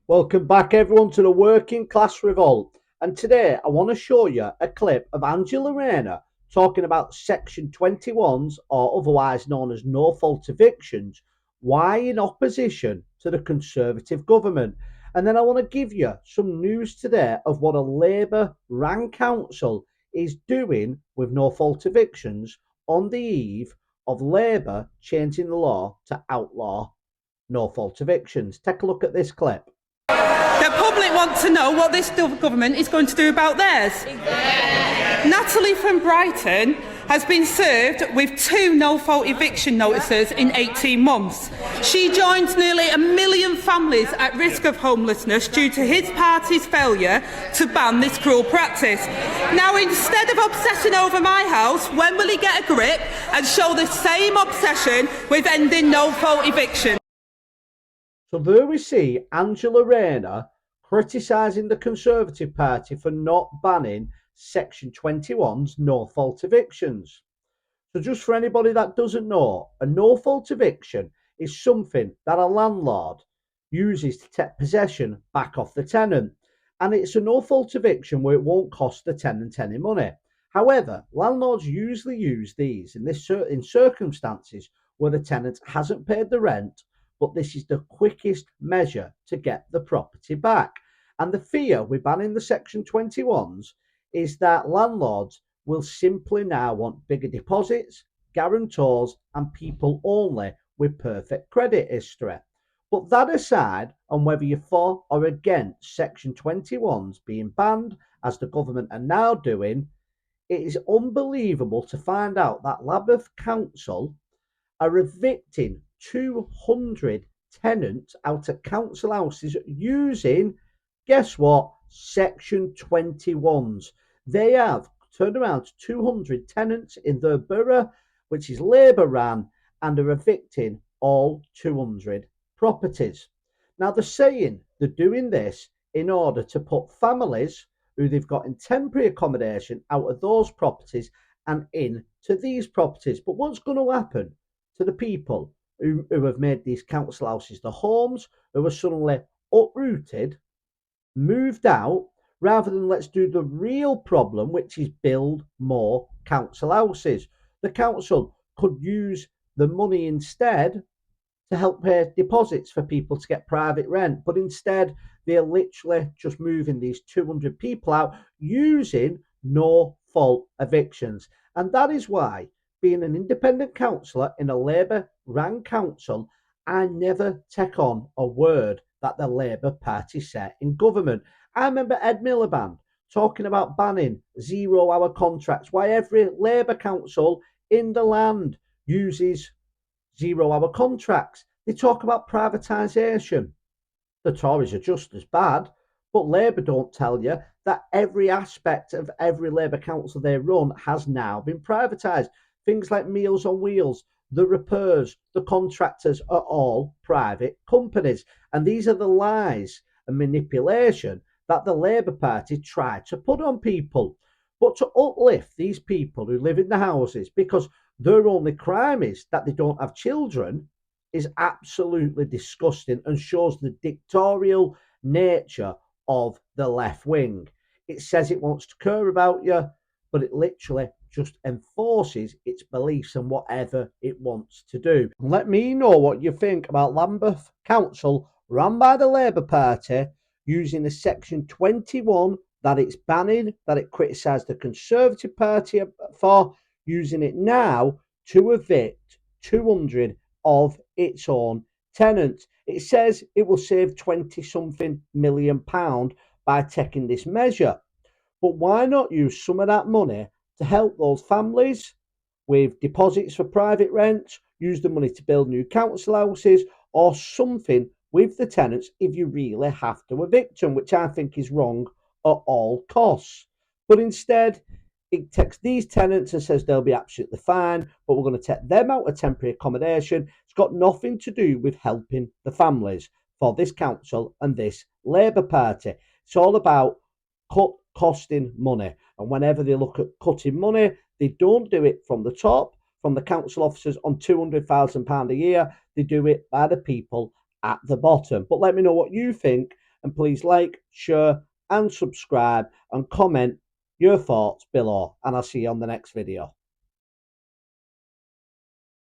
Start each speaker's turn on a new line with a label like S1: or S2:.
S1: Welcome back, everyone, to the Working Class Revolt. And today I want to show you a clip of Angela Ragnar talking about Section 21s, or otherwise known as no fault evictions, why in opposition to the Conservative government. And then I want to give you some news today of what a Labour run council is doing with no fault evictions on the eve of Labour changing the law to outlaw no fault evictions. Take a look at this clip.
S2: The public want to know what this government is going to do about theirs. Natalie from Brighton has been served with 2 no-fault eviction notices in 18 months. She joins nearly 1 million families at risk of homelessness due to his party's failure to ban this cruel practice. Now, instead of obsessing over my house, when will he get a grip and show the same obsession with ending no-fault eviction?
S1: So there we see Angela Raynar criticising the Conservative Party for not banning Section 21's no-fault evictions. So just for anybody that doesn't know, a no-fault eviction is something that a landlord uses to take possession back off the tenant. And it's a no-fault eviction where it won't cost the tenant any money. However, landlords usually use these in circumstances where the tenant hasn't paid the rent, but this is the quickest measure to get the property back. And the fear with banning the Section 21s is that landlords will simply now want bigger deposits, guarantors, and people only with perfect credit history. But that aside, and whether you're for or against Section 21s being banned, as the government are now doing, it is unbelievable to find out that Lambeth Council are evicting 200 tenants out of council houses using, guess what, Section 21s. They have turned around 200 tenants in their borough, which is Labour ran, and are evicting all 200 properties. Now, they're saying they're doing this in order to put families who they've got in temporary accommodation out of those properties and into these properties. But what's going to happen to the people who have made these council houses their homes, who are suddenly uprooted, moved out, rather than let's do the real problem, which is build more council houses? The council could use the money instead to help pay deposits for people to get private rent, but instead they're literally just moving these 200 people out using no fault evictions. And that is why, being an independent councillor in a Labour run council, I never take on a word that the Labour Party set in government. I remember Ed Miliband talking about banning 0-hour contracts, why every Labour council in the land uses 0-hour contracts. They talk about privatisation. The Tories are just as bad, but Labour don't tell you that every aspect of every Labour council they run has now been privatised. Things like Meals on Wheels, the repairs, the contractors are all private companies. And these are the lies and manipulation that the Labour Party tried to put on people. But to uplift these people who live in the houses because their only crime is that they don't have children is absolutely disgusting and shows the dictatorial nature of the left wing. It says it wants to care about you, but it literally just enforces its beliefs and whatever it wants to do. Let me know what you think about Lambeth Council, run by the Labour Party, using the Section 21 that it's banning, that it criticised the Conservative Party for, using it now to evict 200 of its own tenants. It says it will save 20-something million pound by taking this measure. But why not use some of that money to help those families with deposits for private rent, use the money to build new council houses, or something with the tenants if you really have to evict them, which I think is wrong at all costs. But instead, it takes these tenants and says they'll be absolutely fine, but we're going to take them out of temporary accommodation. It's got nothing to do with helping the families for this council and this Labour Party. It's all about costing money. And whenever they look at cutting money, they don't do it from the top, from the council officers on £200,000 a year. They do it by the people at the bottom. But let me know what you think And please like, share and subscribe and comment your thoughts below. And I'll see you on the next video.